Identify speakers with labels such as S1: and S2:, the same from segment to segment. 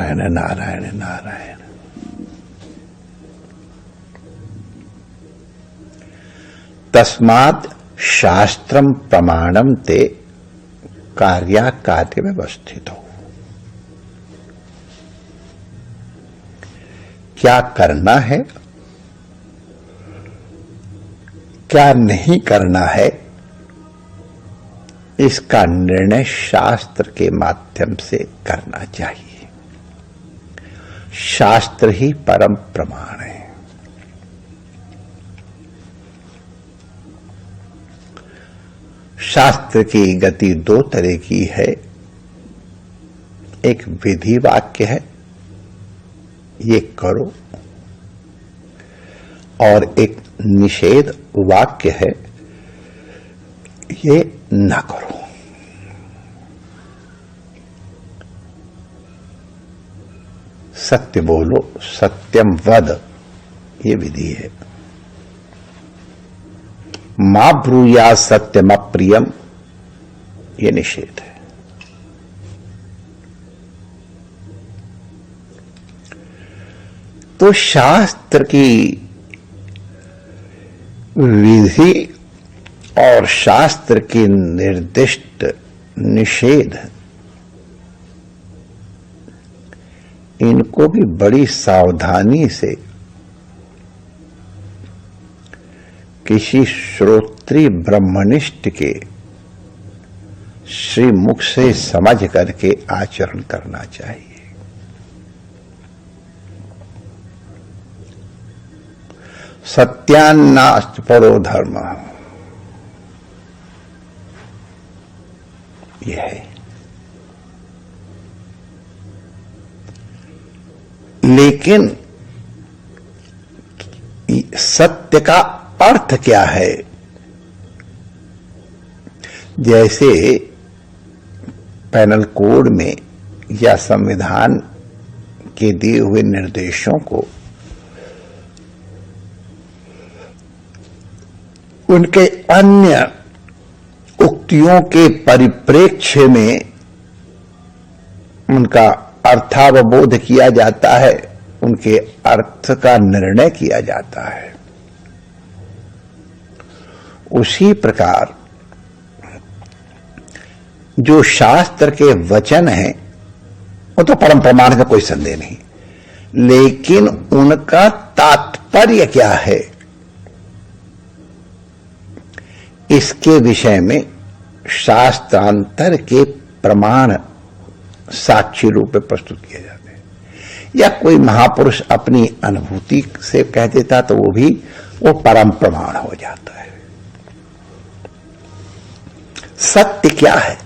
S1: नारायण नारायण नारायण। तस्मात् शास्त्रम प्रमाणम ते कार्याकार्य व्यवस्थितो। क्या करना है, क्या नहीं करना है, इसका निर्णय शास्त्र के माध्यम से करना चाहिए। शास्त्र ही परम प्रमाण है। शास्त्र की गति दो तरह की है, एक विधि वाक्य है, ये करो, और एक निषेध वाक्य है, ये ना करो। सत्य बोलो, सत्यम वद, ये विधि है। मां ब्रूया सत्यम अप्रियम, ये निषेध है। तो शास्त्र की विधि और शास्त्र के निर्दिष्ट निषेध, इनको भी बड़ी सावधानी से किसी श्रोत्री ब्रह्मनिष्ठ के श्रीमुख से समझ करके आचरण करना चाहिए। सत्यान्नास्ति परो धर्म, यह है। लेकिन सत्य का अर्थ क्या है? जैसे पैनल कोड में या संविधान के दिए हुए निर्देशों को उनके अन्य उक्तियों के परिप्रेक्ष्य में उनका अर्थावबोध किया जाता है, उनके अर्थ का निर्णय किया जाता है। उसी प्रकार जो शास्त्र के वचन हैं वो तो परम प्रमाण का कोई संदेह नहीं, लेकिन उनका तात्पर्य क्या है, इसके विषय में शास्त्रांतर के प्रमाण साक्षी रूप में प्रस्तुत किए जाते हैं। या कोई महापुरुष अपनी अनुभूति से कह देता तो वो परम प्रमाण हो जाता है। सत्य क्या है?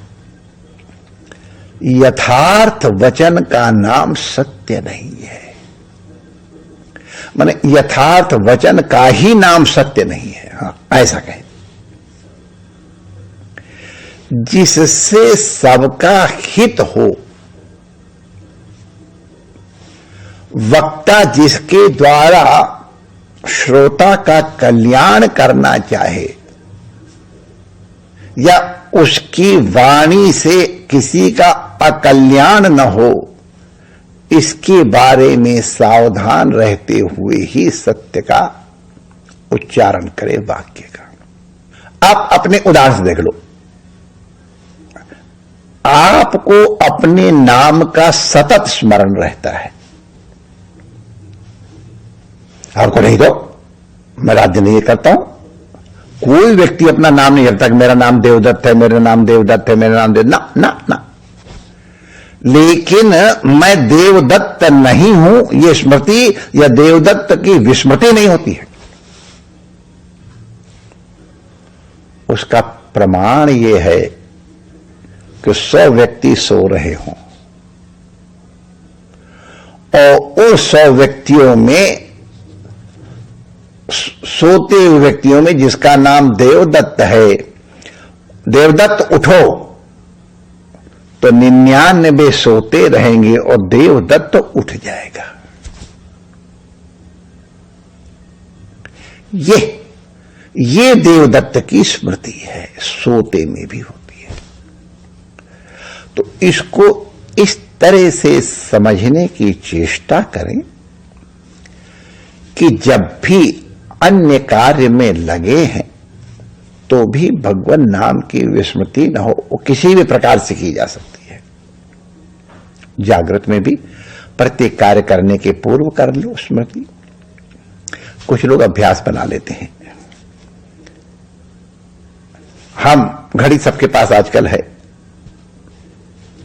S1: यथार्थ वचन का नाम सत्य नहीं है। माने यथार्थ वचन का ही नाम सत्य नहीं है। हाँ, ऐसा कहें, जिससे सबका हित हो, वक्ता जिसके द्वारा श्रोता का कल्याण करना चाहे या उसकी वाणी से किसी का अकल्याण न हो, इसके बारे में सावधान रहते हुए ही सत्य का उच्चारण करे वाक्य का। आप अपने उदाहरण से देख लो, आपको अपने नाम का सतत स्मरण रहता है, आपको नहीं तो मैं राज्य नहीं करता हूं। कोई व्यक्ति अपना नाम नहीं करता कि मेरा नाम देवदत्त है, मेरा नाम देवदत्त है, मेरा नाम ना ना ना। लेकिन मैं देवदत्त नहीं हूं, यह स्मृति या देवदत्त की विस्मृति नहीं होती है। उसका प्रमाण यह है कि 100 व्यक्ति सो रहे हों और उन 100 व्यक्तियों में, सोते हुए व्यक्तियों में जिसका नाम देवदत्त है, देवदत्त उठो तो 99 सोते रहेंगे और देवदत्त उठ जाएगा। ये देवदत्त की स्मृति है, सोते में भी होती है। तो इसको इस तरह से समझने की चेष्टा करें कि जब भी अन्य कार्य में लगे हैं तो भी भगवान नाम की विस्मृति न हो। वो किसी भी प्रकार से की जा सकती है। जागृत में भी प्रत्येक कार्य करने के पूर्व कर लो स्मृति। कुछ लोग अभ्यास बना लेते हैं। हम घड़ी सबके पास आजकल है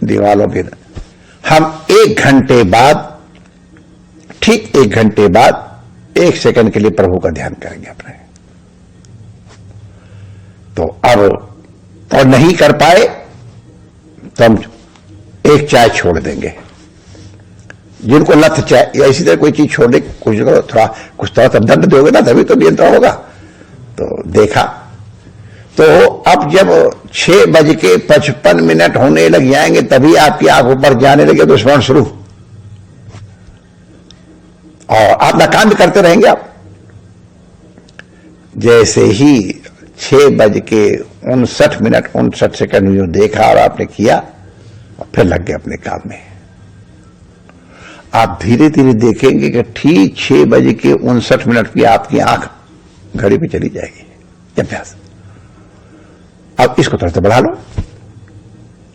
S1: दीवालों पे। हम 1 घंटे बाद, ठीक 1 घंटे बाद 1 सेकंड के लिए प्रभु का ध्यान करेंगे अपने। तो अब और नहीं कर पाए तो हम एक चाय छोड़ देंगे। जिनको लत चाय या इसी तरह कोई चीज छोड़ दे, कुछ थोड़ा सा दंड दोगे ना तभी तो नियंत्रण होगा। तो देखा तो अब जब 6:55 होने लग जाएंगे तभी आपकी आंख ऊपर जाने लगे तो स्मरण शुरू, और आप अपना काम भी करते रहेंगे। आप जैसे ही 6:59 जो देखा और आपने किया और फिर लग गए अपने काम में, आप धीरे धीरे देखेंगे कि ठीक 6:59 की आपकी आंख घड़ी पे चली जाएगी। अभ्यास। अब इसको थोड़ा सा बढ़ा लो।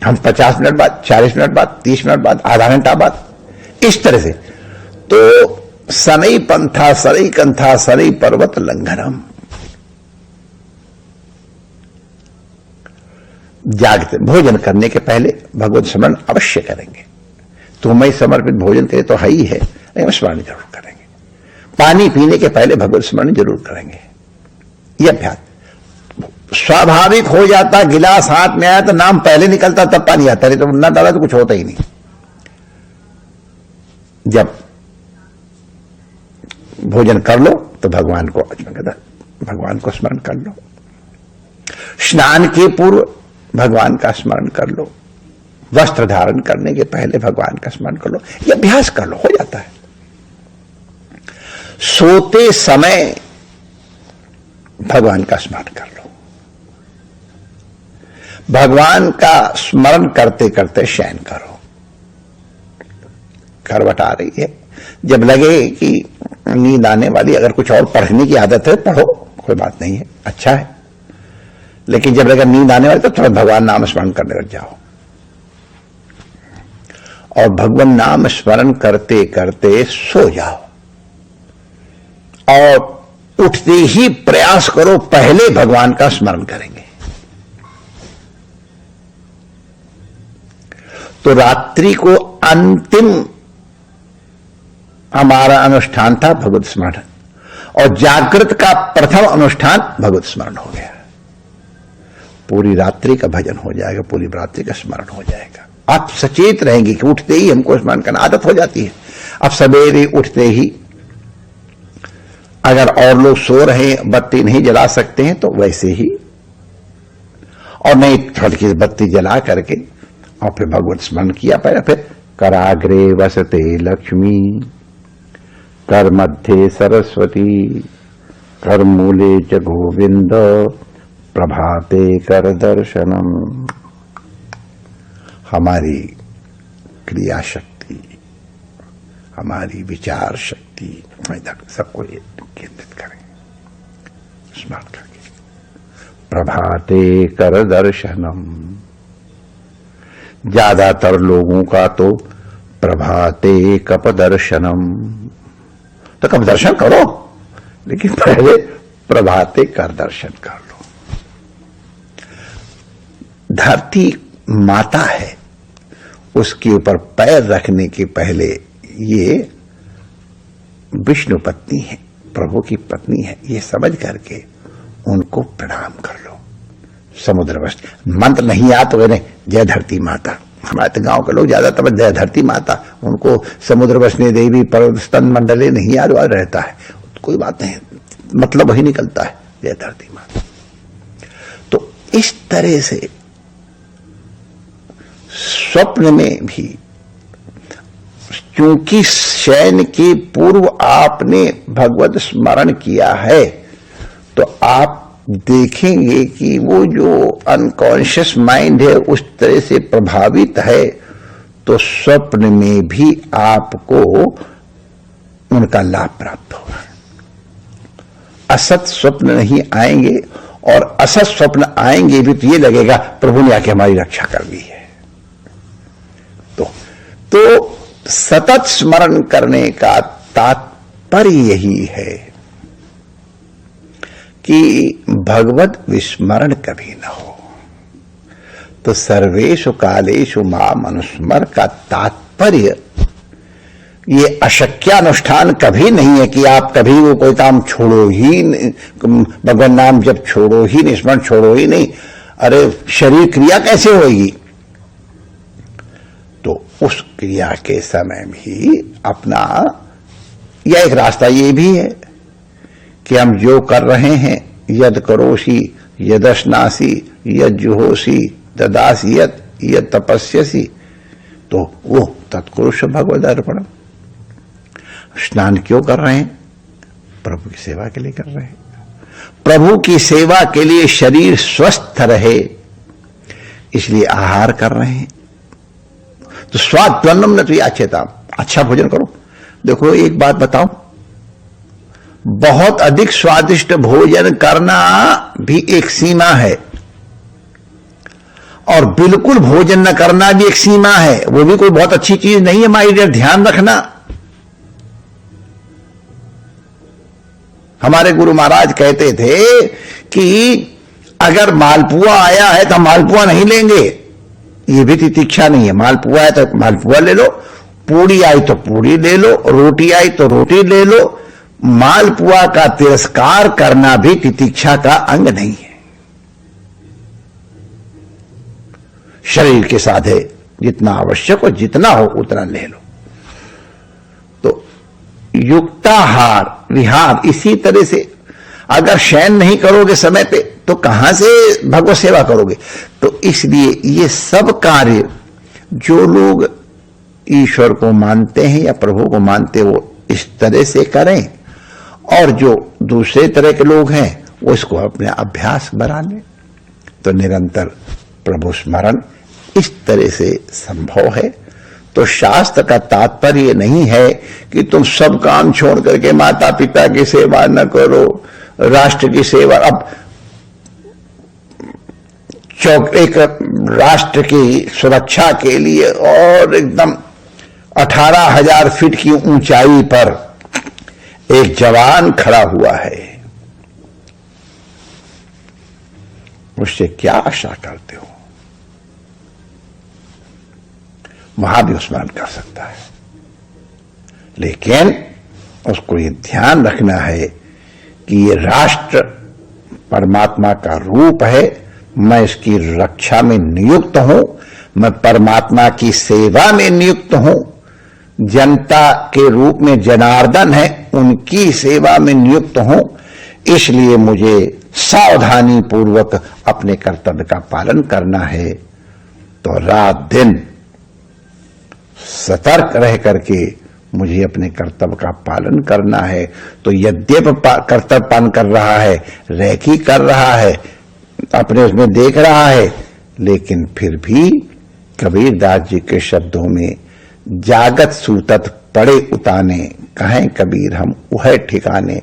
S1: हम 50 मिनट बाद, 40 मिनट बाद, 30 मिनट बाद, आधा घंटा बाद, इस तरह से। तो शनै पंथा शनै कंथा शनै पर्वत लंघनम। जागते भोजन करने के पहले भगवत स्मरण अवश्य करेंगे। तुम्हें समर्पित भोजन करे तो है ही है, लेकिन स्मरण जरूर करेंगे। पानी पीने के पहले भगवत स्मरण जरूर करेंगे। यह अभ्यास स्वाभाविक हो जाता। गिलास हाथ में आया तो नाम पहले निकलता तब पानी आता, नहीं तो ना डाला तो कुछ होता ही नहीं। जब भोजन कर लो तो भगवान को स्मरण कर लो। स्नान के पूर्व भगवान का स्मरण कर लो। वस्त्र धारण करने के पहले भगवान का स्मरण कर लो। यह अभ्यास कर लो, हो जाता है। सोते समय भगवान का स्मरण कर लो। भगवान का स्मरण करते करते शयन करो। करवट आ रही है, जब लगे कि नींद आने वाली, अगर कुछ और पढ़ने की आदत है पढ़ो, कोई बात नहीं है, अच्छा है। लेकिन जब लगे नींद आने वाली तो थोड़ा भगवान नाम स्मरण करने लग जाओ। और भगवान नाम स्मरण करते करते सो जाओ। और उठते ही प्रयास करो पहले भगवान का स्मरण करेंगे। तो रात्रि को अंतिम हमारा अनुष्ठान था भगवत स्मरण, और जागृत का प्रथम अनुष्ठान भगवत स्मरण हो गया। पूरी रात्रि का भजन हो जाएगा, पूरी रात्रि का स्मरण हो जाएगा। आप सचेत रहेंगे कि उठते ही हमको स्मरण करना आदत हो जाती है। अब सवेरे उठते ही अगर और लोग सो रहे हैं, बत्ती नहीं जला सकते हैं तो वैसे ही, और नहीं थोड़ी बत्ती जला करके और फिर भगवत स्मरण किया। पहले फिर कराग्रे वसते लक्ष्मी, कर मध्य सरस्वती, कर मूले च गोविंद, प्रभाते कर दर्शनम। हमारी क्रिया शक्ति, हमारी विचार शक्ति सबको केंद्रित करें स्मरण करके। प्रभाते कर दर्शनम। ज्यादातर लोगों का तो प्रभाते कप दर्शनम, तो कब दर्शन करो, लेकिन पहले प्रभाते कर दर्शन कर लो। धरती माता है, उसके ऊपर पैर रखने के पहले ये विष्णु पत्नी है, प्रभु की पत्नी है, ये समझ करके उनको प्रणाम कर लो। समुद्रवश मंत्र नहीं आ तो नहीं, जय धरती माता। हमारे तो गांव के लोग ज्यादातर जय धरती माता, उनको समुद्रवशनी देवी पर्वतस्तन मंडले नहीं याद रहता है, कोई बात नहीं, मतलब वही निकलता है जय धरती माता। तो इस तरह से स्वप्न में भी, क्योंकि शयन के पूर्व आपने भगवत स्मरण किया है, तो आप देखेंगे कि वो जो अनकॉन्शियस माइंड है उस तरह से प्रभावित है, तो स्वप्न में भी आपको उनका लाभ प्राप्त होगा। असत स्वप्न नहीं आएंगे, और असत स्वप्न आएंगे भी तो ये लगेगा प्रभु ने आके हमारी रक्षा कर दी है। तो सतत स्मरण करने का तात्पर्य यही है कि भगवत विस्मरण कभी न हो। तो सर्वेषु कालेषु माम अनुस्मर का तात्पर्य ये अशक्यानुष्ठान कभी नहीं है कि आप कभी वो कोई काम छोड़ो ही, भगवान नाम जब छोड़ो ही नहीं, स्मरण छोड़ो ही नहीं। अरे शरीर क्रिया कैसे होगी? तो उस क्रिया के समय भी अपना, यह एक रास्ता ये भी है कि हम जो कर रहे हैं, यद करोषि यदश्नासी यद जुहोषि ददासी यद तपस्यसी, तो वो तत्कुरुष भगवद अर्पणम। स्नान क्यों कर रहे हैं? प्रभु की सेवा के लिए कर रहे हैं। प्रभु की सेवा के लिए शरीर स्वस्थ रहे इसलिए आहार कर रहे हैं। तो स्वाद्वन्नम न याचेता, अच्छा भोजन करो। देखो एक बात बताओ, बहुत अधिक स्वादिष्ट भोजन करना भी एक सीमा है, और बिल्कुल भोजन न करना भी एक सीमा है। वो भी कोई बहुत अच्छी चीज नहीं है माय डियर, ध्यान रखना। हमारे गुरु महाराज कहते थे कि अगर मालपुआ आया है तो मालपुआ नहीं लेंगे, ये भी तितिक्षा नहीं है। मालपुआ है तो मालपुआ ले लो, पूड़ी आई तो पूड़ी ले लो, रोटी आई तो रोटी ले लो। मालपुआ का तिरस्कार करना भी तितिक्षा का अंग नहीं है। शरीर के साथ है, जितना आवश्यक हो जितना हो उतना ले लो। तो युक्ताहार विहार इसी तरह से, अगर शयन नहीं करोगे समय पे तो कहां से भगवत सेवा करोगे? तो इसलिए ये सब कार्य जो लोग ईश्वर को मानते हैं या प्रभु को मानते हैं वो इस तरह से करें, और जो दूसरे तरह के लोग हैं वो इसको अपने अभ्यास बना लें। तो निरंतर प्रभु स्मरण इस तरह से संभव है। तो शास्त्र का तात्पर्य नहीं है कि तुम सब काम छोड़ करके माता पिता की सेवा न करो, राष्ट्र की सेवा। अब एक राष्ट्र की सुरक्षा के लिए और एकदम 18,000 फीट की ऊंचाई पर एक जवान खड़ा हुआ है, उससे क्या आशा करते हो? वहां भी स्मरण कर सकता है, लेकिन उसको ये ध्यान रखना है कि ये राष्ट्र परमात्मा का रूप है, मैं इसकी रक्षा में नियुक्त हूं, मैं परमात्मा की सेवा में नियुक्त हूं। जनता के रूप में जनार्दन है, उनकी सेवा में नियुक्त हूं, इसलिए मुझे सावधानी पूर्वक अपने कर्तव्य का पालन करना है। तो रात दिन सतर्क रह करके मुझे अपने कर्तव्य का पालन करना है। तो यद्यपि कर्तव्य पालन कर रहा है, रेखी कर रहा है, अपने उसमें देख रहा है, लेकिन फिर भी कबीरदास जी के शब्दों में जागत सूतत पड़े उताने, कहें कबीर हम उह ठिकाने।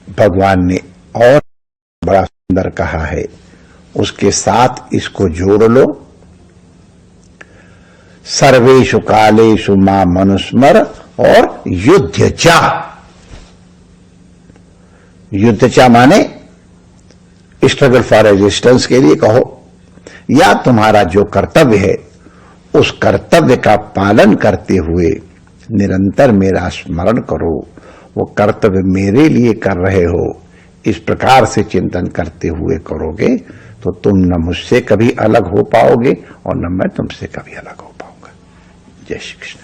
S1: भगवान ने और बड़ा सुंदर कहा है, उसके साथ इसको जोड़ लो। सर्वेषु कालेषु मां मनुस्मर और युद्ध चा। युद्ध चा माने स्ट्रगल फॉर रेजिस्टेंस के लिए कहो, या तुम्हारा जो कर्तव्य है उस कर्तव्य का पालन करते हुए निरंतर मेरा स्मरण करो। वो कर्तव्य मेरे लिए कर रहे हो, इस प्रकार से चिंतन करते हुए करोगे तो तुम न मुझसे कभी अलग हो पाओगे और न मैं तुमसे कभी अलग हो पाऊंगा। जय श्री कृष्ण।